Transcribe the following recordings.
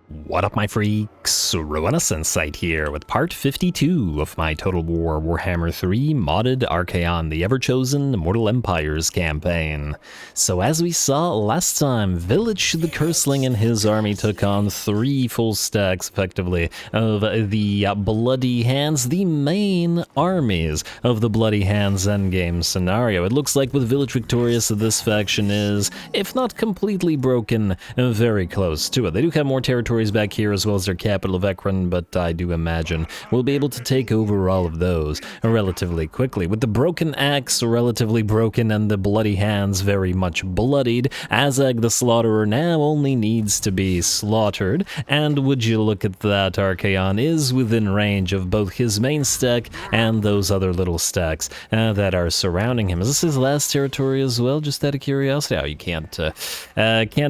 What up, my freaks? Ruinous Insight here with part 52 of my Total War Warhammer 3 modded Archaon the Everchosen Immortal Empires campaign. So as we saw last time, Village the Curseling and his army took on 3 full stacks, effectively, of the Bloody Hands, the main armies of the Bloody Hands endgame scenario. It looks like with Village victorious, this faction is, if not completely broken, very close to it. They do have more territories back here as well as their capital of Ekron, but I do imagine we'll be able to take over all of those relatively quickly. With the Broken Axe relatively broken and the Bloody Hands very much bloodied, Azag the Slaughterer now only needs to be slaughtered, and would you look at that, Archaon is within range of both his main stack and those other little stacks that are surrounding him. Is this his last territory as well, just out of curiosity? Oh, you can't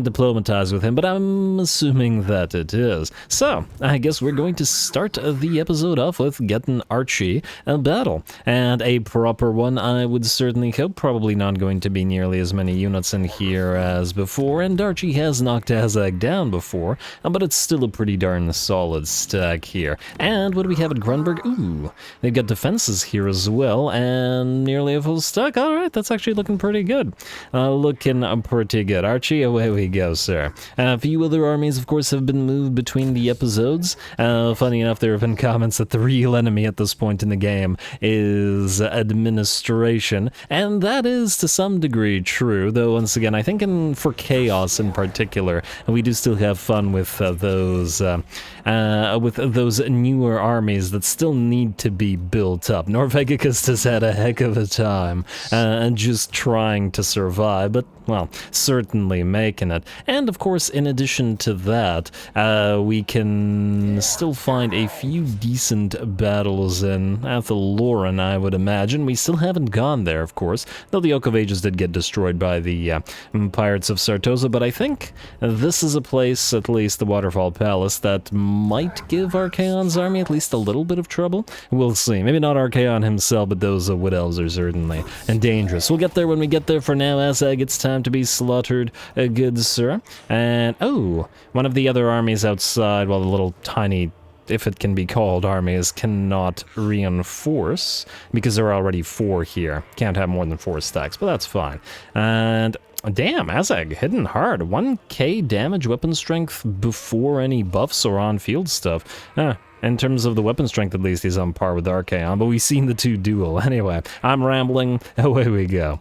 diplomatize with him, but I'm assuming that it is. So, I guess we're going to start the episode off with getting Archie a battle, and a proper one, I would certainly hope. Probably not going to be nearly as many units in here as before, and Archie has knocked Azag down before, but it's still a pretty darn solid stack here. And what do we have at Grunberg? Ooh, they've got defenses here as well, and nearly a full stack. Alright, that's actually looking pretty good. Looking pretty good. Archie, away we go, sir. A few other armies, of course, have been moved between the episodes. Funny enough, there have been comments that the real enemy at this point in the game is administration, and that is to some degree true, though once again, I think for Chaos in particular, we do still have fun with those newer armies that still need to be built up. Norvegicus has had a heck of a time just trying to survive, but, well, certainly making it. And of course, in addition to that, we can still find a few decent battles in Athelloran, I would imagine. We still haven't gone there, of course, though the Oak of Ages did get destroyed by the Pirates of Sartosa, but I think this is a place, at least the Waterfall Palace, that might give Archaon's army at least a little bit of trouble. We'll see. Maybe not Archaon himself, but those Wood Elves are certainly dangerous. We'll get there when we get there. For now, Azag, it's time to be slaughtered, good sir. And, oh, one of the other armies outside, well, the little tiny, if it can be called, armies cannot reinforce because there are already 4 here. Can't have more than 4 stacks, but that's fine. And damn, Azag hitting hard. 1k damage weapon strength before any buffs or on-field stuff. In terms of the weapon strength, at least, he's on par with Archaon, but we've seen the 2 duel. Anyway, I'm rambling. Away we go.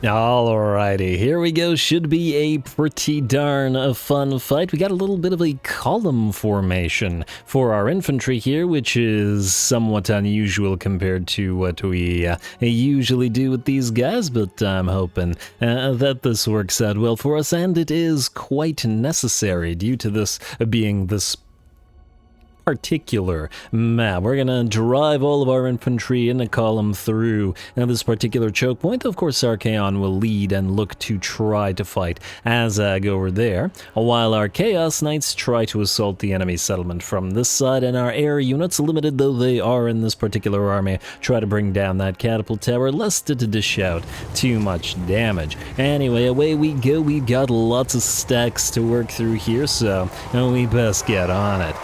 Alrighty, here we go. Should be a pretty darn fun fight. We got a little bit of a column formation for our infantry here, which is somewhat unusual compared to what we usually do with these guys, but I'm hoping that this works out well for us, and it is quite necessary due to this being this particular map. We're gonna drive all of our infantry in a column through this particular choke point. Of course, Archaon will lead and look to try to fight Azag over there, while our Chaos Knights try to assault the enemy settlement from this side, and our air units, limited though they are in this particular army, try to bring down that catapult tower, lest it dish out too much damage. Anyway, away we go. We've got lots of stacks to work through here, so we best get on it.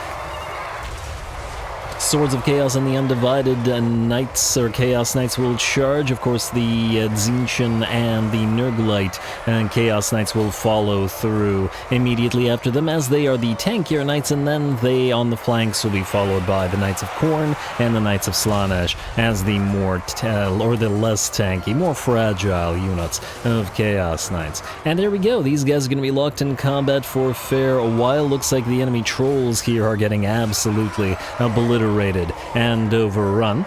Swords of Chaos and the Undivided Knights, or Chaos Knights, will charge. Of course, the Tzeentch and the Nurglite and Chaos Knights will follow through immediately after them, as they are the tankier Knights, and then they, on the flanks, will be followed by the Knights of Khorne and the Knights of Slaanesh as the more, or the less tanky, more fragile units of Chaos Knights. And there we go. These guys are going to be locked in combat for a fair while. Looks like the enemy trolls here are getting absolutely obliterated obliterated and overrun.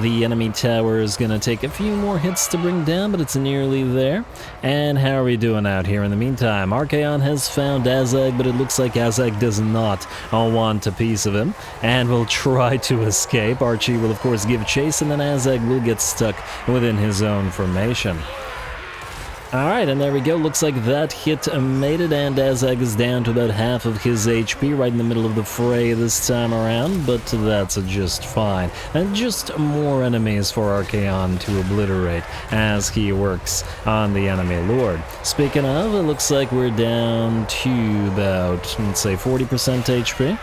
The enemy tower is going to take a few more hits to bring down, but it's nearly there. And how are we doing out here in the meantime? Archaon has found Azag, but it looks like Azag does not want a piece of him and will try to escape. Archie will, of course, give chase, and then Azag will get stuck within his own formation. Alright, and there we go. Looks like that hit made it, and Azag is down to about half of his HP right in the middle of the fray this time around, but that's just fine. And just more enemies for Archaon to obliterate as he works on the enemy lord. Speaking of, it looks like we're down to about, let's say, 40% HP.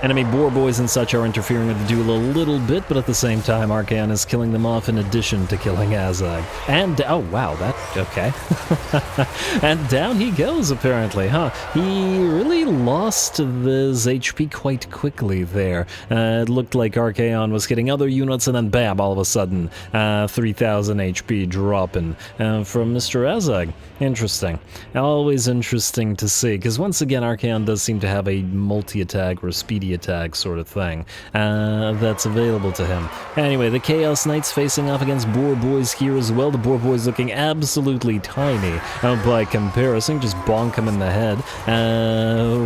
Enemy boar boys and such are interfering with the duel a little bit, but at the same time, Archaon is killing them off in addition to killing Azag. And, oh wow, that, okay. And down he goes, apparently, huh? He really lost his HP quite quickly there. It looked like Archaon was hitting other units, and then bam, all of a sudden, 3,000 HP dropping from Mr. Azag. Interesting. Always interesting to see, because once again, Archaon does seem to have a multi-attack or speedy attack sort of thing that's available to him. Anyway, the Chaos Knights facing off against Boar Boys here as well. The Boar Boys looking absolutely tiny by comparison. Just bonk him in the head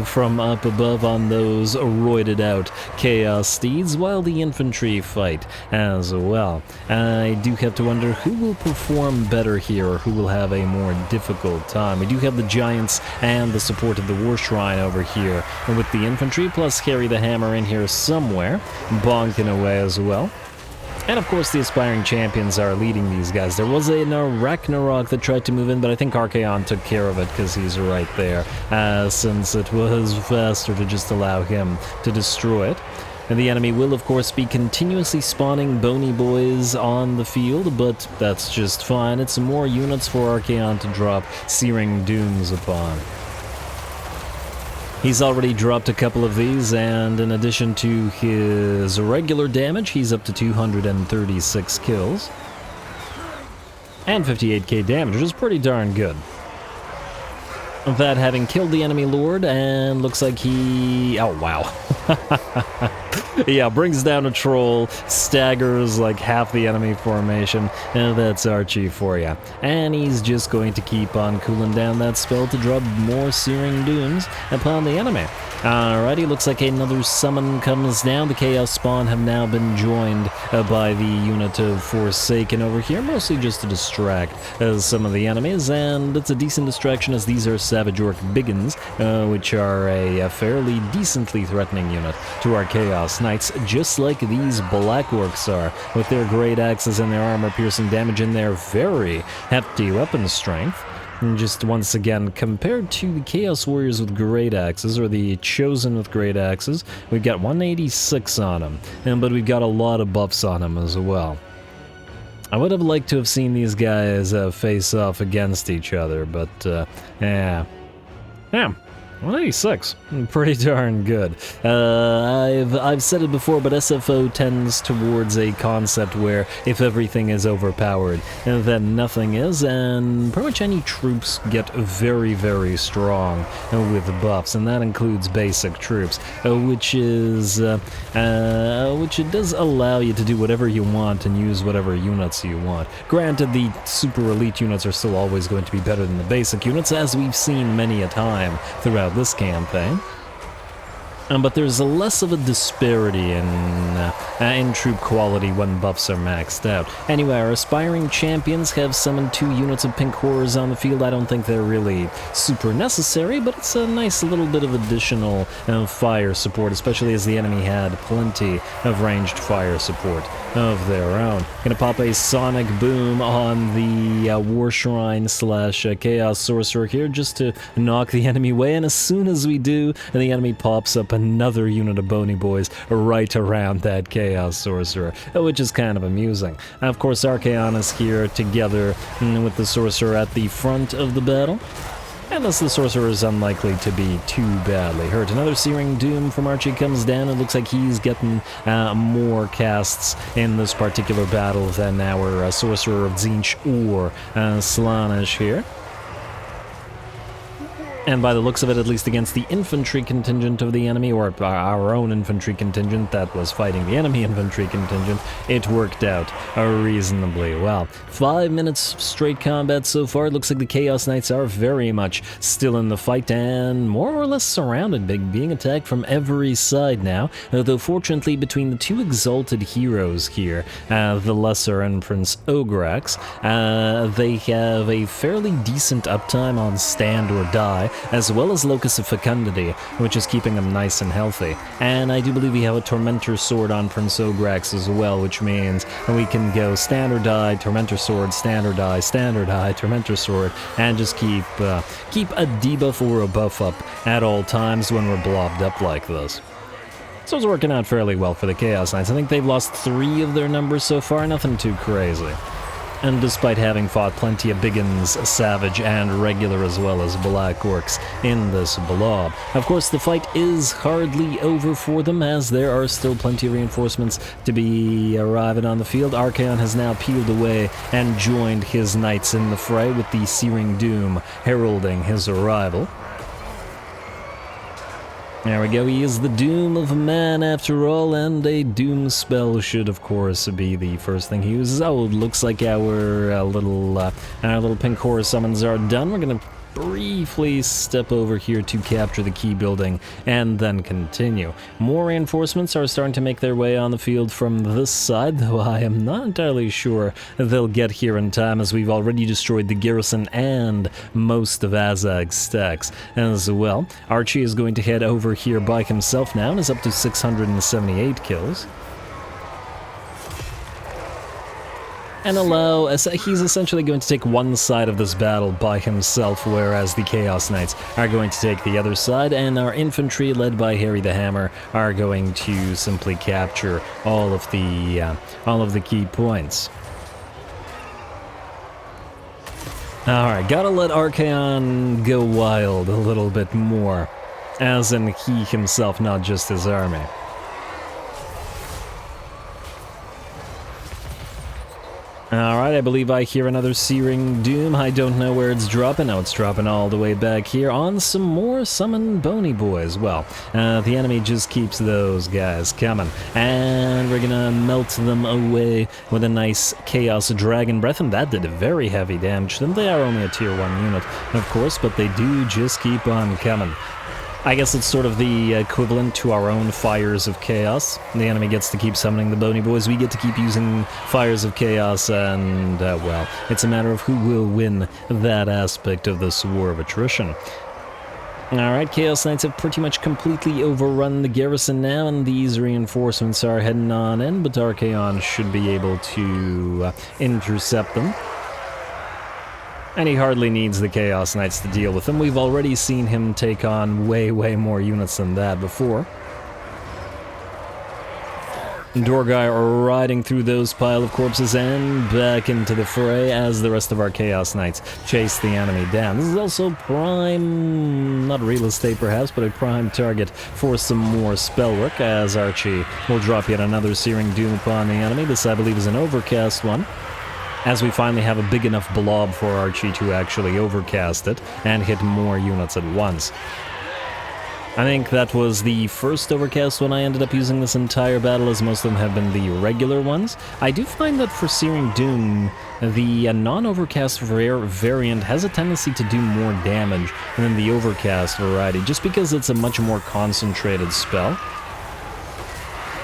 from up above on those roided out Chaos Steeds, while the infantry fight as well. I do have to wonder who will perform better here, or who will have a more difficult time. We do have the Giants and the support of the War Shrine over here with the infantry, plus carry the hammer in here somewhere, bonking away as well. And of course the Aspiring Champions are leading these guys. There was a Ragnarok that tried to move in, but I think Archaon took care of it because he's right there, since it was faster to just allow him to destroy it. And the enemy will, of course, be continuously spawning bony boys on the field, but that's just fine. It's more units for Archaon to drop Searing Dooms upon. He's already dropped a couple of these, and in addition to his regular damage, he's up to 236 kills. And 58k damage, which is pretty darn good. That having killed the enemy lord, and looks like he... oh, wow. Yeah, brings down a troll, staggers like half the enemy formation, and that's Archie for you. And he's just going to keep on cooling down that spell to drop more Searing Dooms upon the enemy. Alrighty, looks like another summon comes down. The Chaos Spawn have now been joined by the unit of Forsaken over here, mostly just to distract some of the enemies, and it's a decent distraction as these are Savage Orc Biggins, which are a fairly decently threatening unit to our Chaos Knights, just like these Black Orcs are, with their great axes and their armor-piercing damage and their very hefty weapon strength. And just once again, compared to the Chaos Warriors with great axes, or the Chosen with great axes, we've got 186 on them, but we've got a lot of buffs on them as well. I would have liked to have seen these guys face off against each other, but yeah. 186, pretty darn good. I've said it before, but SFO tends towards a concept where if everything is overpowered, then nothing is, and pretty much any troops get very, very strong with buffs, and that includes basic troops, which it does allow you to do whatever you want and use whatever units you want. Granted, the super elite units are still always going to be better than the basic units, as we've seen many a time throughout this campaign. But there's less of a disparity in troop quality when buffs are maxed out. Anyway, our Aspiring Champions have summoned 2 units of Pink Horrors on the field. I don't think they're really super necessary, but it's a nice little bit of additional fire support, especially as the enemy had plenty of ranged fire support of their own. Gonna pop a Sonic Boom on the War Shrine slash Chaos Sorcerer here, just to knock the enemy away, and as soon as we do, the enemy pops up another unit of bony boys right around that Chaos Sorcerer, which is kind of amusing. Of course, Archaon is here together with the Sorcerer at the front of the battle, and thus the Sorcerer is unlikely to be too badly hurt. Another Searing Doom from Archie comes down. It looks like he's getting more casts in this particular battle than our Sorcerer of Tzeentch or Slaanesh here. And by the looks of it, at least against the infantry contingent of the enemy, or our own infantry contingent that was fighting the enemy infantry contingent, it worked out reasonably well. 5 minutes straight combat so far. It looks like the Chaos Knights are very much still in the fight and more or less surrounded, being attacked from every side now. Though fortunately, between the two exalted heroes here, the Lesser and Prince Ograx, they have a fairly decent uptime on stand or die, as well as Locus of Fecundity, which is keeping them nice and healthy. And I do believe we have a Tormentor Sword on Prince Ograx as well, which means we can go stand or die, Tormentor Sword, stand or die, Tormentor Sword, and just keep a debuff or a buff up at all times when we're blobbed up like this. So it's working out fairly well for the Chaos Knights. I think they've lost 3 of their numbers so far, nothing too crazy. And despite having fought plenty of Biggins, Savage, and Regular as well as Black Orcs in this blob. Of course, the fight is hardly over for them, as there are still plenty of reinforcements to be arriving on the field. Archaon has now peeled away and joined his knights in the fray, with the Searing Doom heralding his arrival. There we go, he is the doom of man after all, and a doom spell should of course be the first thing he uses. Oh, it looks like our little pink horror summons are done. We're gonna briefly step over here to capture the key building and then continue. More reinforcements are starting to make their way on the field from this side, though I am not entirely sure they'll get here in time, as we've already destroyed the garrison and most of Azag's stacks as well. Archie is going to head over here by himself now and is up to 678 kills. And he's essentially going to take one side of this battle by himself, whereas the Chaos Knights are going to take the other side, and our infantry, led by Harry the Hammer, are going to simply capture all of the key points. Alright, gotta let Archaon go wild a little bit more, as in he himself, not just his army. Alright, I believe I hear another Searing Doom. I don't know where it's dropping. Oh, it's dropping all the way back here on some more Summon Bony Boys. Well, the enemy just keeps those guys coming. And we're gonna melt them away with a nice Chaos Dragon Breath, and that did very heavy damage to them. They are only a tier 1 unit, of course, but they do just keep on coming. I guess it's sort of the equivalent to our own Fires of Chaos. The enemy gets to keep summoning the Bony Boys, we get to keep using Fires of Chaos, and, well, it's a matter of who will win that aspect of this war of attrition. Alright, Chaos Knights have pretty much completely overrun the garrison now, and these reinforcements are heading on in, but Archaon should be able to intercept them. And he hardly needs the Chaos Knights to deal with them. We've already seen him take on way more units than that before. Dorgai are riding through those pile of corpses and back into the fray as the rest of our Chaos Knights chase the enemy down. This is also prime, not real estate perhaps, but a prime target for some more spell work, as Archie will drop yet another Searing Doom upon the enemy. This, I believe, is an overcast one, as we finally have a big enough blob for Archie to actually overcast it and hit more units at once. I think that was the first overcast one I ended up using this entire battle, as most of them have been the regular ones. I do find that for Searing Doom, the non-overcast variant has a tendency to do more damage than the overcast variety, just because it's a much more concentrated spell.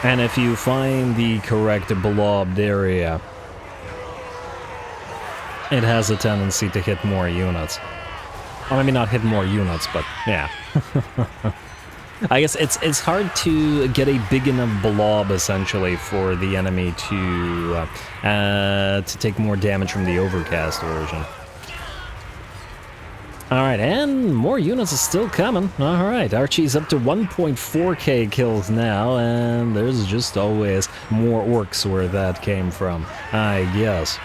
And if you find the correct blobbed area, it has a tendency to hit more units. Well, maybe not hit more units, but yeah. I guess it's hard to get a big enough blob, essentially, for the enemy to take more damage from the overcast version. Alright, and more units are still coming. Alright, Archie's up to 1.4k kills now, and there's just always more orcs where that came from, I guess.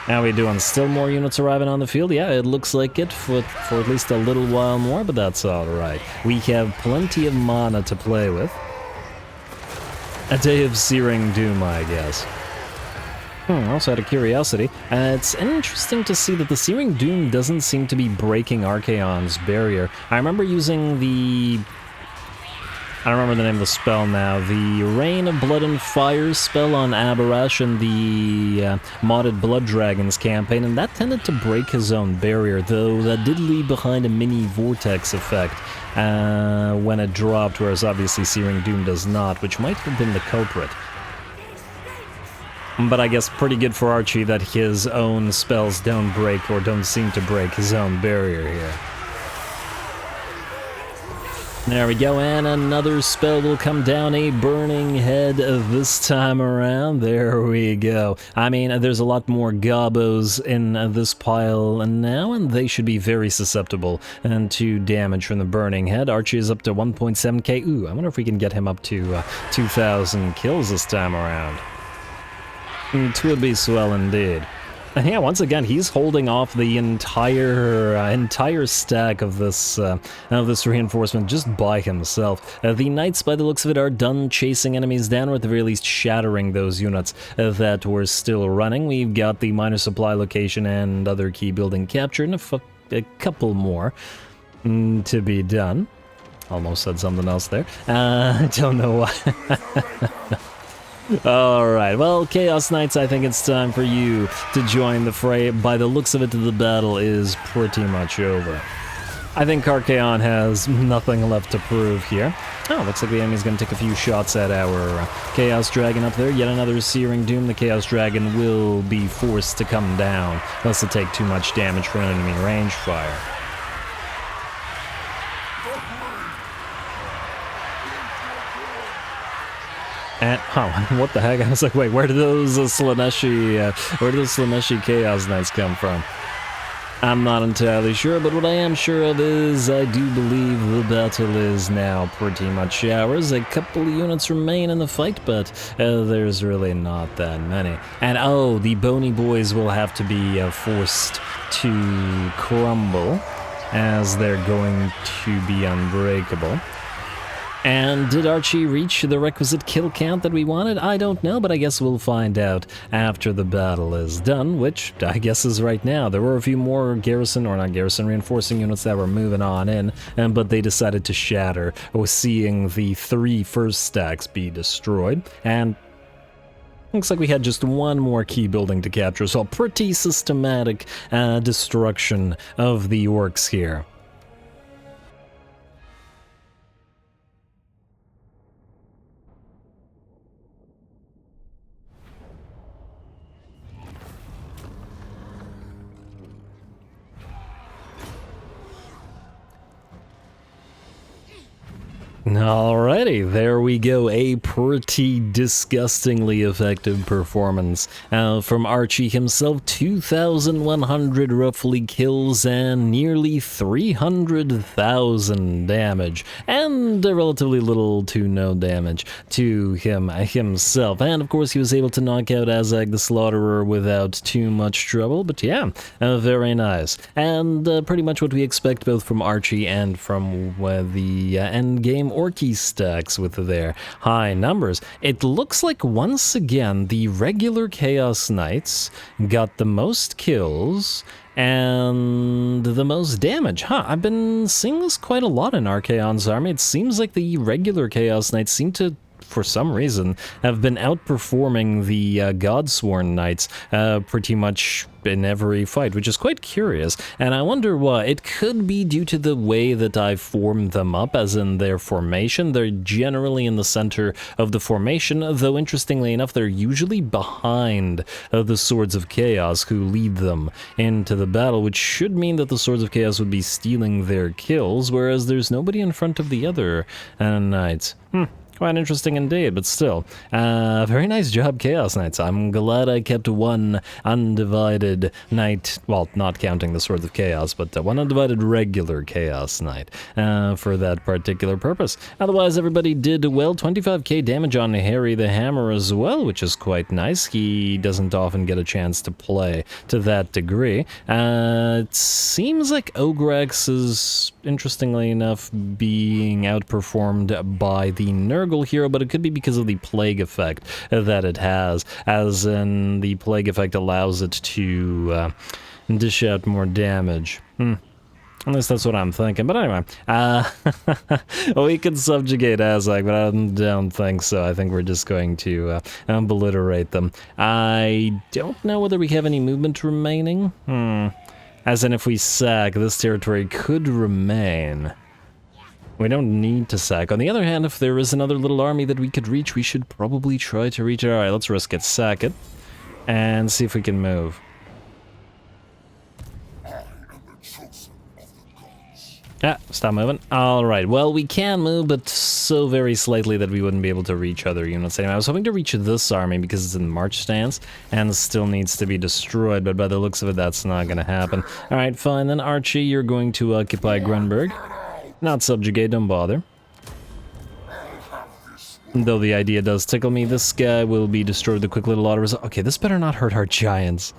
How are we doing? Still more units arriving on the field? Yeah, it looks like it for at least a little while more, but that's alright. We have plenty of mana to play with. A day of Searing Doom, I guess. Also out of curiosity, it's interesting to see that the Searing Doom doesn't seem to be breaking Archaon's barrier. I remember using the... I don't remember the name of the spell now. The Rain of Blood and Fire spell on Abarash in the modded Blood Dragons campaign, and that tended to break his own barrier, though that did leave behind a mini vortex effect when it dropped, whereas obviously Searing Doom does not, which might have been the culprit. But I guess pretty good for Archie that his own spells don't break, or don't seem to break, his own barrier here. There we go, and another spell will come down, a Burning Head this time around. There we go. I mean, there's a lot more gobos in this pile now, and they should be very susceptible to damage from the Burning Head. Archie is up to 1.7k. Ooh, I wonder if we can get him up to 2,000 kills this time around. It would be swell indeed. And yeah, once again, he's holding off the entire stack of this reinforcement just by himself. The knights, by the looks of it, are done chasing enemies down, or at the very least shattering those units that were still running. We've got the minor supply location and other key building captured, and a couple more to be done. Almost said something else there. I don't know why. Alright, well, Chaos Knights, I think it's time for you to join the fray. By the looks of it, the battle is pretty much over. I think Archaon has nothing left to prove here. Oh, looks like the enemy's going to take a few shots at our Chaos Dragon up there. Yet another Searing Doom. The Chaos Dragon will be forced to come down, unless it take too much damage from an enemy range fire. And, what the heck? I was like, wait, where did those Slaneshi Chaos Knights come from? I'm not entirely sure, but what I am sure of is I do believe the battle is now pretty much ours. A couple of units remain in the fight, but there's really not that many. And oh, the Bony Boys will have to be forced to crumble, as they're going to be unbreakable. And did Archie reach the requisite kill count that we wanted? I don't know, but I guess we'll find out after the battle is done, which I guess is right now. There were a few more reinforcing units that were moving on in, but they decided to shatter, seeing the 3 first stacks be destroyed. And looks like we had just one more key building to capture, so pretty systematic destruction of the orcs here. Alrighty, there we go. A pretty disgustingly effective performance from Archie himself. 2,100 roughly kills and nearly 300,000 damage, and relatively little to no damage to him himself. And of course, he was able to knock out Azag the Slaughterer without too much trouble. But yeah, very nice, and pretty much what we expect both from Archie and from the end game Orky stacks with their high numbers. It looks like once again the regular Chaos Knights got the most kills and the most damage. I've been seeing this quite a lot in Archaon's army. It seems like the regular Chaos Knights seem to, for some reason, have been outperforming the Godsworn Knights pretty much in every fight, which is quite curious, and I wonder why. It could be due to the way that I formed them up, as in their formation. They're generally in the center of the formation, though interestingly enough, they're usually behind the Swords of Chaos, who lead them into the battle, which should mean that the Swords of Chaos would be stealing their kills, whereas there's nobody in front of the other Knights. Quite interesting indeed, but still, very nice job, Chaos Knights. I'm glad I kept one undivided knight, well, not counting the Swords of Chaos, but one undivided regular Chaos Knight for that particular purpose. Otherwise, everybody did well. 25k damage on Harry the Hammer as well, which is quite nice. He doesn't often get a chance to play to that degree. It seems like Ograx is, interestingly enough, being outperformed by the Nurgle Nurgle hero, but it could be because of the plague effect that it has, as in the plague effect allows it to dish out more damage. At least that's what I'm thinking. But anyway, we can subjugate Azak, but I don't think so. I think we're just going to obliterate them. I don't know whether we have any movement remaining. As in, if we sack, this territory could remain. We don't need to sack. On the other hand, if there is another little army that we could reach, we should probably try to reach it. Alright, let's risk it. Sack it. And see if we can move. Ah, stop moving. Alright, well, we can move, but so very slightly that we wouldn't be able to reach other units. Anyway, I was hoping to reach this army because it's in march stance and still needs to be destroyed, but by the looks of it, that's not going to happen. Alright, fine, then Archie, you're going to occupy Grunberg. Not subjugate, don't bother. Though the idea does tickle me, this guy will be destroyed with a quick little auto result. Okay, this better not hurt our giants.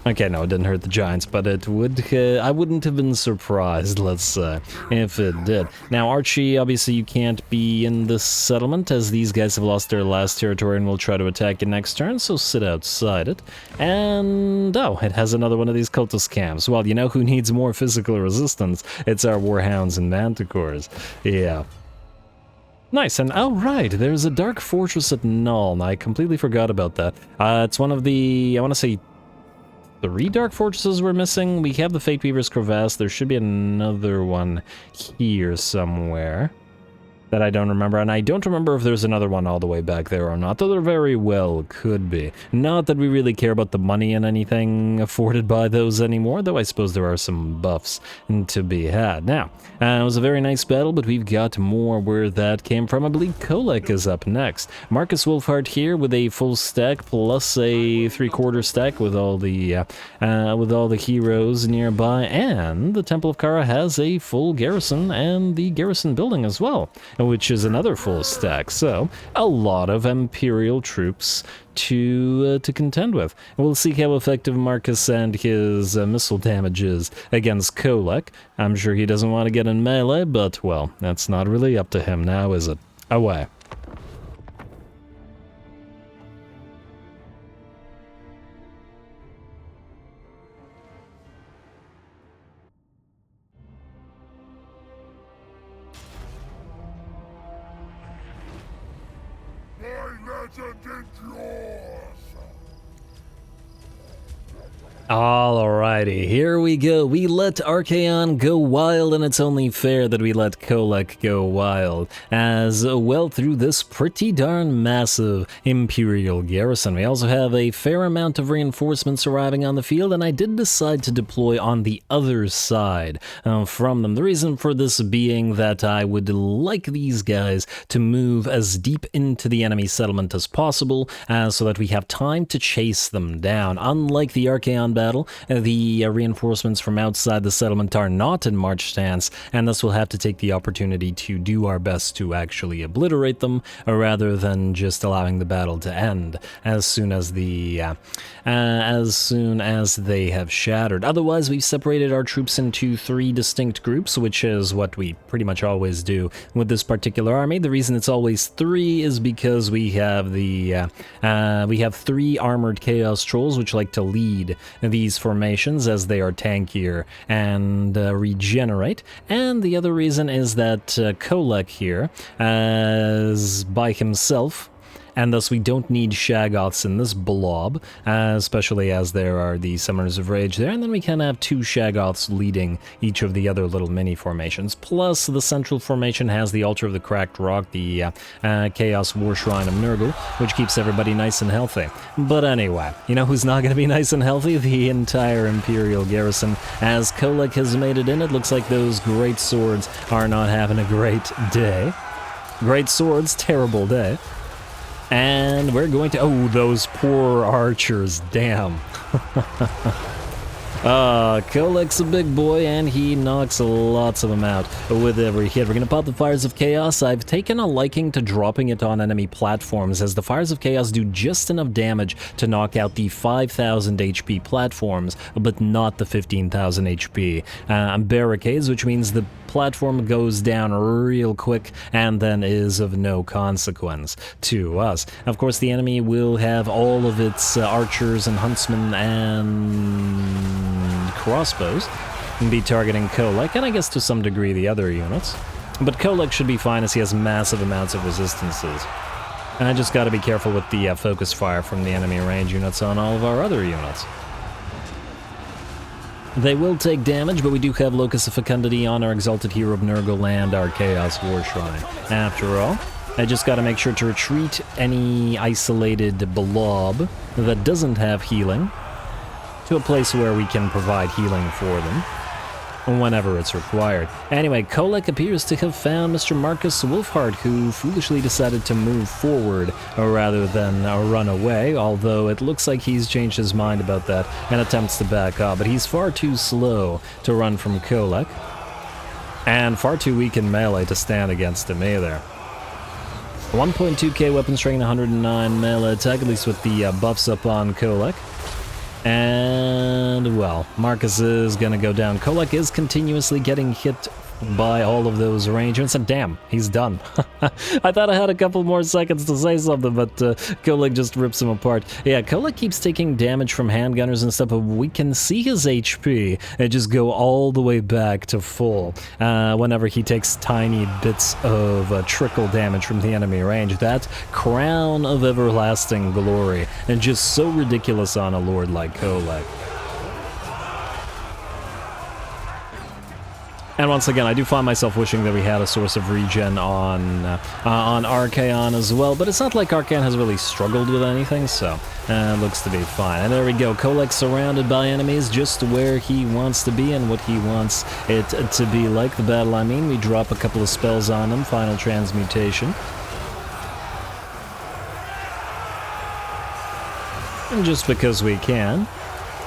Okay, no, it didn't hurt the giants, but it would, I wouldn't have been surprised, let's say, if it did. Now, Archie, obviously you can't be in this settlement, as these guys have lost their last territory and will try to attack you next turn, so sit outside it. And, oh, it has another one of these cultist camps. Well, you know who needs more physical resistance? It's our Warhounds and Manticores. Yeah. Nice, and oh right, there's a Dark Fortress at Nuln. I completely forgot about that. It's one of the, I want to say, 3 Dark Fortresses we're missing. We have the Fake Beaver's Crevasse. There should be another one here somewhere that I don't remember, and I don't remember if there's another one all the way back there or not, though there very well could be. Not that we really care about the money and anything afforded by those anymore, though I suppose there are some buffs to be had. Now, it was a very nice battle, but we've got more where that came from. I believe Kolek is up next. Marcus Wolfhard here with a full stack plus a 3/4 stack with all the heroes nearby, and the Temple of Kara has a full garrison and the garrison building as well, which is another full stack, so a lot of Imperial troops to contend with. We'll see how effective Marcus and his missile damage is against Kolek. I'm sure he doesn't want to get in melee, but, well, that's not really up to him now, is it? Away. Alrighty, here we go. We let Archaon go wild, and it's only fair that we let Kolek go wild as well through this pretty darn massive Imperial garrison. We also have a fair amount of reinforcements arriving on the field, and I did decide to deploy on the other side from them. The reason for this being that I would like these guys to move as deep into the enemy settlement as possible so that we have time to chase them down. Unlike the Archaon battle, the reinforcements from outside the settlement are not in march stance, and thus we'll have to take the opportunity to do our best to actually obliterate them, rather than just allowing the battle to end as soon as they have shattered. Otherwise, we've separated our troops into 3 distinct groups, which is what we pretty much always do with this particular army. The reason it's always 3 is because we have 3 armored chaos trolls which like to lead these formations as they are tankier and regenerate, and the other reason is that Kolek here is by himself, and thus we don't need Shaggoths in this blob, especially as there are the Summoners of Rage there, and then we can have 2 Shaggoths leading each of the other little mini formations. Plus, the central formation has the Altar of the Cracked Rock, the Chaos War Shrine of Nurgle, which keeps everybody nice and healthy. But anyway, you know who's not going to be nice and healthy? The entire Imperial garrison. As Kolek has made it in, it looks like those great swords are not having a great day. Great swords, terrible day. And we're going to... oh, those poor archers, damn. Kolek's a big boy, and he knocks lots of them out with every hit. We're going to pop the Fires of Chaos. I've taken a liking to dropping it on enemy platforms, as the Fires of Chaos do just enough damage to knock out the 5,000 HP platforms, but not the 15,000 HP barricades, which means the platform goes down real quick and then is of no consequence to us. Of course, the enemy will have all of its archers and huntsmen and crossbows and be targeting Kolek, and I guess to some degree the other units. But Kolek should be fine as he has massive amounts of resistances. And I just gotta be careful with the focus fire from the enemy range units on all of our other units. They will take damage, but we do have Locus of Fecundity on our Exalted Hero of Nurgle and our Chaos War Shrine. After all, I just gotta make sure to retreat any isolated blob that doesn't have healing to a place where we can provide healing for them whenever it's required. Anyway, Kolek appears to have found Mr. Marcus Wolfhard, who foolishly decided to move forward rather than run away, although it looks like he's changed his mind about that and attempts to back up, but he's far too slow to run from Kolek, and far too weak in melee to stand against him either. 1.2k weapon strength, 109 melee attack, at least with the buffs up on Kolek. And, well, Marcus is gonna go down. Kolek is continuously getting hit by all of those arrangements, and damn, he's done. I thought I had a couple more seconds to say something, but Kolek just rips him apart. Yeah, Kolek keeps taking damage from handgunners and stuff, but we can see his HP just go all the way back to full whenever he takes tiny bits of trickle damage from the enemy range. That crown of everlasting glory, and just so ridiculous on a lord like Kolek. And once again, I do find myself wishing that we had a source of regen on Archaon as well, but it's not like Archaon has really struggled with anything, so it looks to be fine. And there we go, Kolek surrounded by enemies, just where he wants to be and what he wants it to be like. The battle, I mean, we drop a couple of spells on him, Final Transmutation. And just because we can.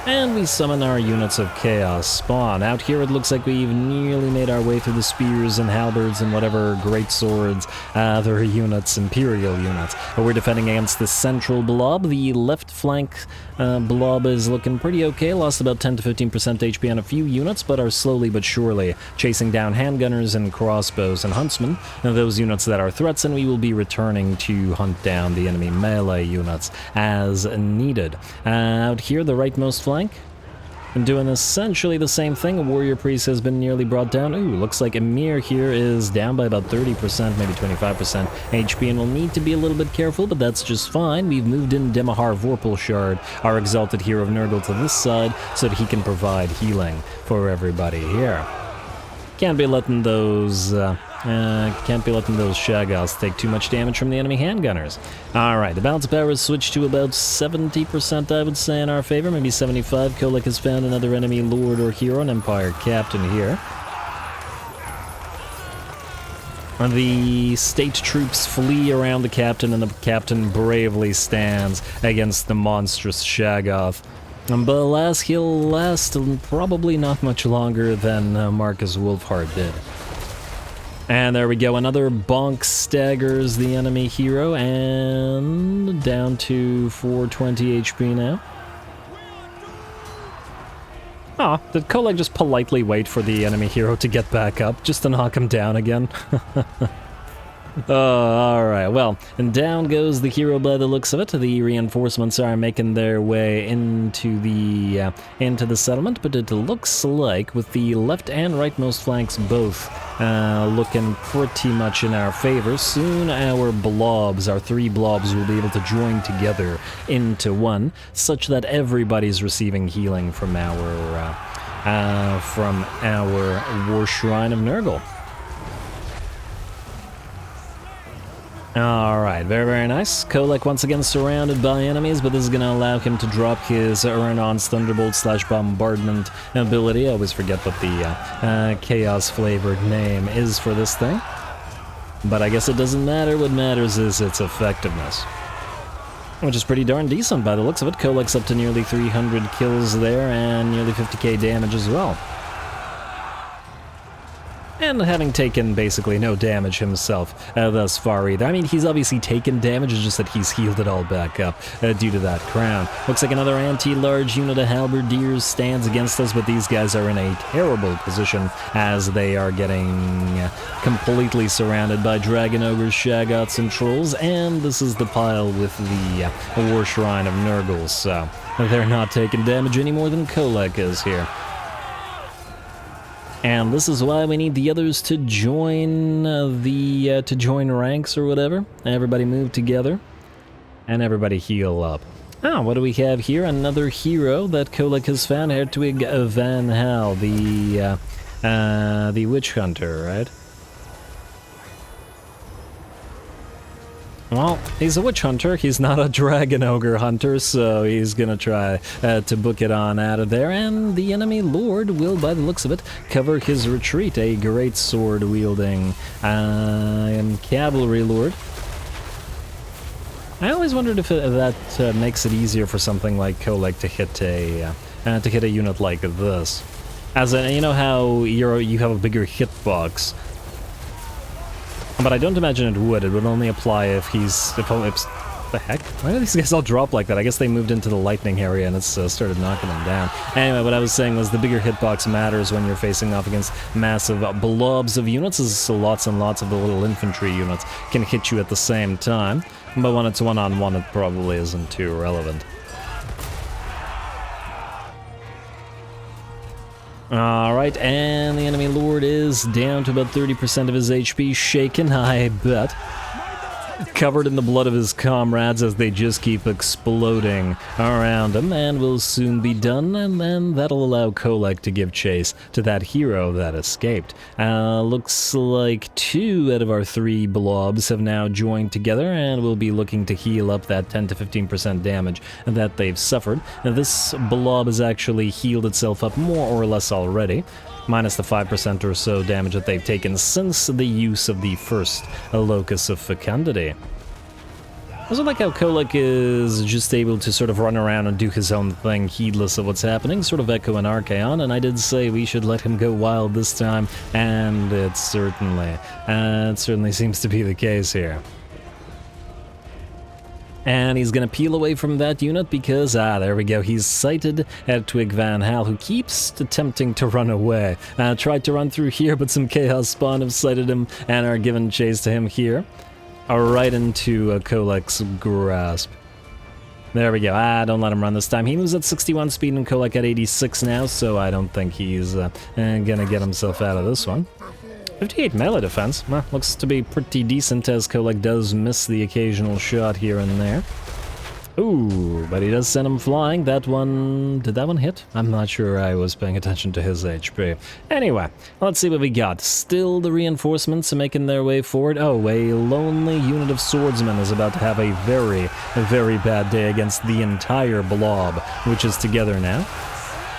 And we summon our units of Chaos Spawn. Out here it looks like we've nearly made our way through the spears and halberds and whatever great swords other units, Imperial units. But we're defending against the central blob. The left flank blob is looking pretty okay. Lost about 10 to 15% HP on a few units, but are slowly but surely chasing down handgunners and crossbows and huntsmen, those units that are threats, and we will be returning to hunt down the enemy melee units as needed. Out here, the rightmost flank, I'm doing essentially the same thing. A warrior priest has been nearly brought down. Ooh, looks like Emir here is down by about 30%, maybe 25% HP, and will need to be a little bit careful, but that's just fine. We've moved in Demahar Vorpalshard, our Exalted Hero of Nurgle, to this side so that he can provide healing for everybody here. Can't be letting those Shaggoths take too much damage from the enemy handgunners. Alright, the balance of power has switched to about 70%, I would say, in our favor, maybe 75. Kolek has found another enemy lord or hero, an Empire captain here. The state troops flee around the captain, and the captain bravely stands against the monstrous Shaggoth. But alas, he'll last probably not much longer than Marcus Wolfhard did. And there we go, another bonk staggers the enemy hero, and down to 420 HP now. Aw, did Kolek just politely wait for the enemy hero to get back up, just to knock him down again? Alright, well, and down goes the hero by the looks of it. The reinforcements are making their way into the settlement, but it looks like with the left and rightmost flanks both looking pretty much in our favor, soon our three blobs will be able to join together into one, such that everybody's receiving healing from our War Shrine of Nurgle. Alright, very, very nice. Kolek once again surrounded by enemies, but this is going to allow him to drop his Urnon's Thunderbolt / Bombardment ability. I always forget what the Chaos-flavored name is for this thing. But I guess it doesn't matter. What matters is its effectiveness. Which is pretty darn decent by the looks of it. Kolek's up to nearly 300 kills there, and nearly 50k damage as well. and having taken basically no damage himself thus far either. I mean, he's obviously taken damage, it's just that he's healed it all back up due to that crown. Looks like another anti-large unit of halberdiers stands against us, but these guys are in a terrible position as they are getting completely surrounded by dragon ogres, shaggoths, and trolls, and this is the pile with the war shrine of Nurgle, so they're not taking damage any more than Kolek is here. And this is why we need the others to join to join ranks or whatever. Everybody move together, and everybody heal up. Ah, what do we have here? Another hero that Kolek has found, Hertwig Van Hal, the witch hunter, right? Well, he's a witch hunter, he's not a dragon ogre hunter, so he's gonna try to book it on out of there, and the enemy lord will, by the looks of it, cover his retreat, a great sword wielding cavalry lord. I always wondered if that makes it easier for something like Kolek to hit a unit like this. As in, you know how you have a bigger hitbox. But I don't imagine it would. It would only apply if he's... the heck? Why do these guys all drop like that? I guess they moved into the lightning area and it's started knocking them down. Anyway, what I was saying was the bigger hitbox matters when you're facing off against massive blobs of units, as lots and lots of the little infantry units can hit you at the same time. But when it's one-on-one, it probably isn't too relevant. Alright, and the enemy lord is down to about 30% of his HP, shaken, I bet. Covered in the blood of his comrades as they just keep exploding around him, and will soon be done, and then that'll allow Kolek to give chase to that hero that escaped. Looks like 2 out of our 3 blobs have now joined together, and will be looking to heal up that 10 to 15% damage that they've suffered. Now, this blob has actually healed itself up more or less already, minus the 5% or so damage that they've taken since the use of the first Locus of Fecundity. I also like how Kolek is just able to sort of run around and do his own thing, heedless of what's happening, sort of echoing Archaon, and I did say we should let him go wild this time, and it certainly seems to be the case here. And he's gonna peel away from that unit because, there we go, he's sighted Hertwig Van Hal, who keeps attempting to run away. Tried to run through here, but some Chaos Spawn have sighted him and are giving chase to him here. Right into Kolek's grasp. There we go. Don't let him run this time. He moves at 61 speed and Kolek at 86 now, so I don't think he's gonna get himself out of this one. 58 melee defense. Well, looks to be pretty decent, as Kolek does miss the occasional shot here and there. Ooh, but he does send him flying. That one... Did that one hit? I'm not sure I was paying attention to his HP. Anyway, let's see what we got. Still the reinforcements are making their way forward. Oh, a lonely unit of swordsmen is about to have a very, very bad day against the entire blob, which is together now.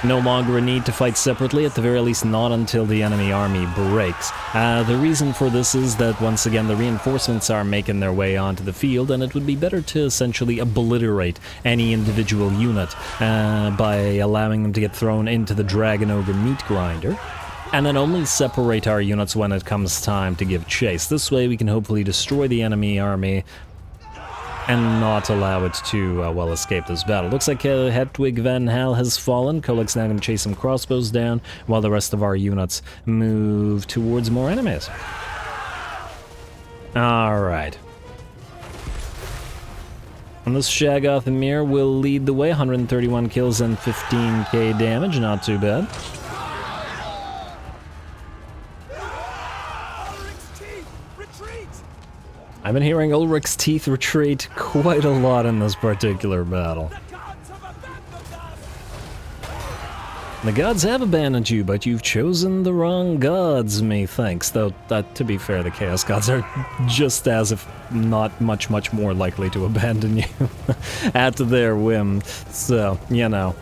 No longer a need to fight separately, at the very least not until the enemy army breaks. The reason for this is that, once again, the reinforcements are making their way onto the field, and it would be better to essentially obliterate any individual unit by allowing them to get thrown into the Dragon Ogre meat grinder, and then only separate our units when it comes time to give chase. This way we can hopefully destroy the enemy army and not allow it to, well, escape this battle. Looks like Hertwig Van Hal has fallen. Kolek's now going to chase some crossbows down, while the rest of our units move towards more enemies. Alright. And this Shaggoth Emir will lead the way. 131 kills and 15k damage, not too bad. I've been hearing Ulrich's teeth retreat quite a lot in this particular battle. The gods have abandoned you, but you've chosen the wrong gods, methinks. Though, to be fair, the Chaos Gods are just as, if not much more likely to abandon you at their whim. So, you know.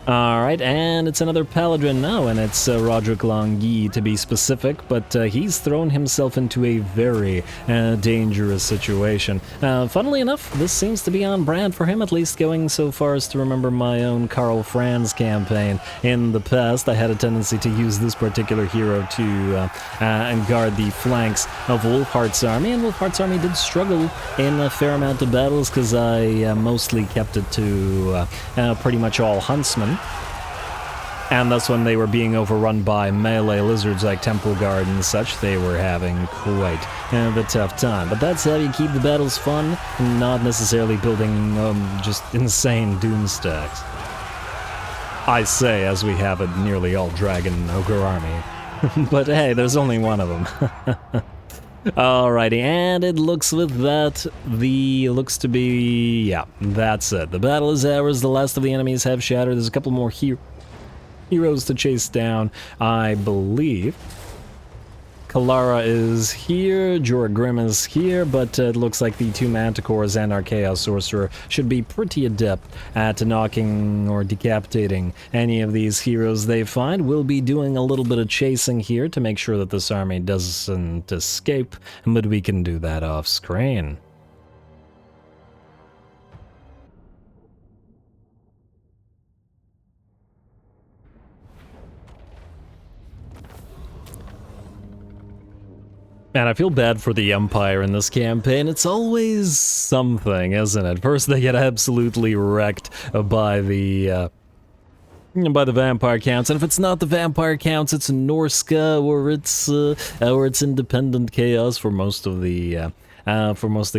Alright, and it's another Paladin now, and it's Roderick Longhi to be specific, but he's thrown himself into a very dangerous situation. Funnily enough, this seems to be on brand for him, at least going so far as to remember my own Karl Franz campaign. In the past, I had a tendency to use this particular hero to guard the flanks of Wolfheart's army, and Wolfheart's army did struggle in a fair amount of battles because I mostly kept it to pretty much all huntsmen. And that's when they were being overrun by melee lizards like Temple Guard and such. They were having quite the tough time. But that's how you keep the battles fun, and not necessarily building just insane doom stacks. I say, as we have a nearly all dragon ogre army. But hey, there's only one of them. Alrighty, and it looks with that, looks to be, yeah, that's it. The battle is ours, the last of the enemies have shattered. There's a couple more heroes to chase down, I believe. Kalara is here, Jorgrim is here, but it looks like the two Manticores and our Chaos Sorcerer should be pretty adept at knocking or decapitating any of these heroes they find. We'll be doing a little bit of chasing here to make sure that this army doesn't escape, but we can do that off screen. Man, I feel bad for the Empire in this campaign. It's always something, isn't it? First, they get absolutely wrecked by the vampire counts, and if it's not the vampire counts, it's Norska, or it's independent chaos for most of the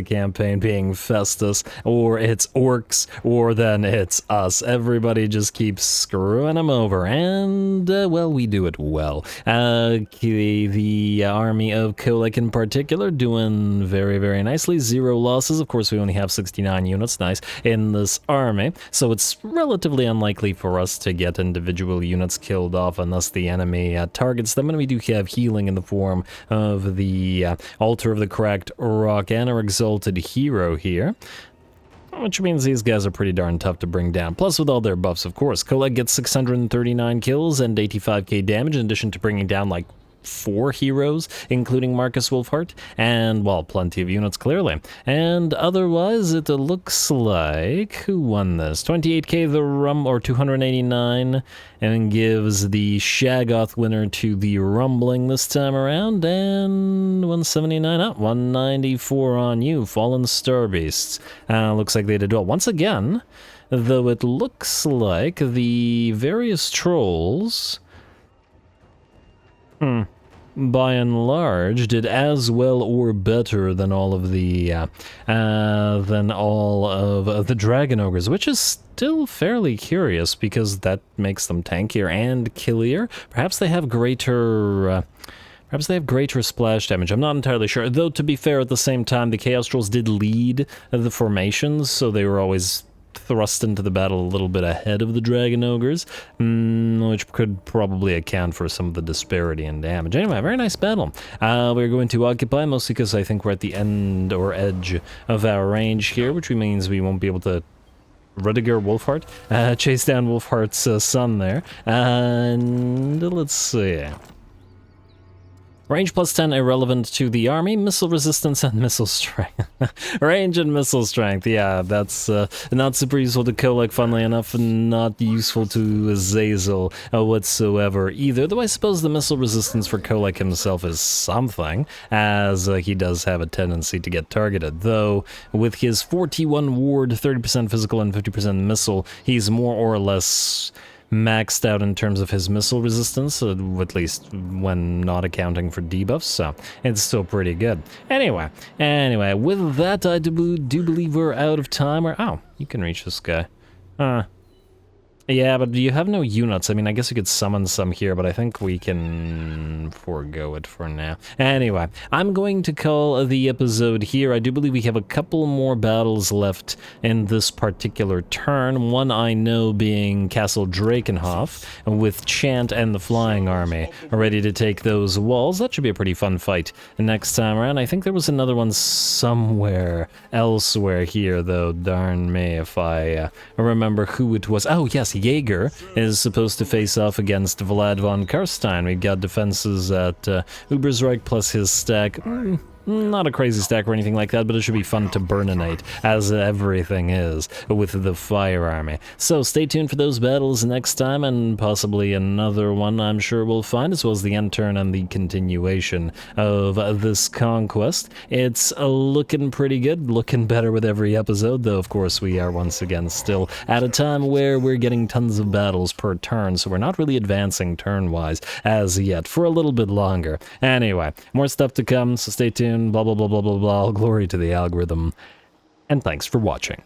campaign being Festus, or it's orcs, or then it's us. Everybody just keeps screwing them over, and, well, we do it well. The army of Kholek in particular doing very, very nicely. 0 losses. Of course, we only have 69 units, nice, in this army, so it's relatively unlikely for us to get individual units killed off unless the enemy targets them, and we do have healing in the form of the Altar of the Cracked Rock and our Exalted Hero here, which means these guys are pretty darn tough to bring down. Plus, with all their buffs, of course, Kholek gets 639 kills and 85k damage, in addition to bringing down like 4 heroes, including Marcus Wolfheart, and, well, plenty of units, clearly. And otherwise, it looks like, who won this? 28k the or 289, and gives the Shaggoth winner to the Rumbling this time around, and 179 up, 194 on you, Fallen Star Beasts. Looks like they did well. Once again, though it looks like the various trolls, by and large, did as well or better than all of the dragon ogres, which is still fairly curious because that makes them tankier and killier. Perhaps they have greater splash damage. I'm not entirely sure. Though, to be fair, at the same time, the Chaos Trolls did lead the formations, so they were always thrust into the battle a little bit ahead of the Dragon Ogres, which could probably account for some of the disparity in damage. Anyway, very nice battle. We're going to occupy, mostly because I think we're at the end or edge of our range here, which means we won't be able to Rudiger Wolfheart, chase down Wolfheart's son there, and let's see. Range plus 10 irrelevant to the army, missile resistance and missile strength. Range and missile strength, yeah, that's not super useful to Kholek, funnily enough, and not useful to Azazel whatsoever either, though I suppose the missile resistance for Kholek himself is something, as he does have a tendency to get targeted, though with his 41 ward, 30% physical and 50% missile, he's more or less maxed out in terms of his missile resistance, at least when not accounting for debuffs, so it's still pretty good. Anyway, with that, I do believe we're out of time. Oh, you can reach this guy. Yeah, but you have no units. I mean, I guess you could summon some here, but I think we can forego it for now. Anyway, I'm going to call the episode here. I do believe we have a couple more battles left in this particular turn. One I know being Castle Drakenhof, with Chant and the Flying Army ready to take those walls. That should be a pretty fun fight next time around. I think there was another one somewhere elsewhere here, though. Darn me if I remember who it was. Oh, yes, Jaeger is supposed to face off against Vlad von Karstein. We've got defenses at Ubersreich plus his stack. Not a crazy stack or anything like that, but it should be fun to burninate, as everything is, with the fire army. So stay tuned for those battles next time, and possibly another one I'm sure we'll find, as well as the end turn and the continuation of this conquest. It's looking pretty good, looking better with every episode, though of course we are once again still at a time where we're getting tons of battles per turn, so we're not really advancing turn-wise as yet, for a little bit longer. Anyway, more stuff to come, so stay tuned. Blah, blah, blah, blah, blah, blah. Glory to the algorithm. And thanks for watching.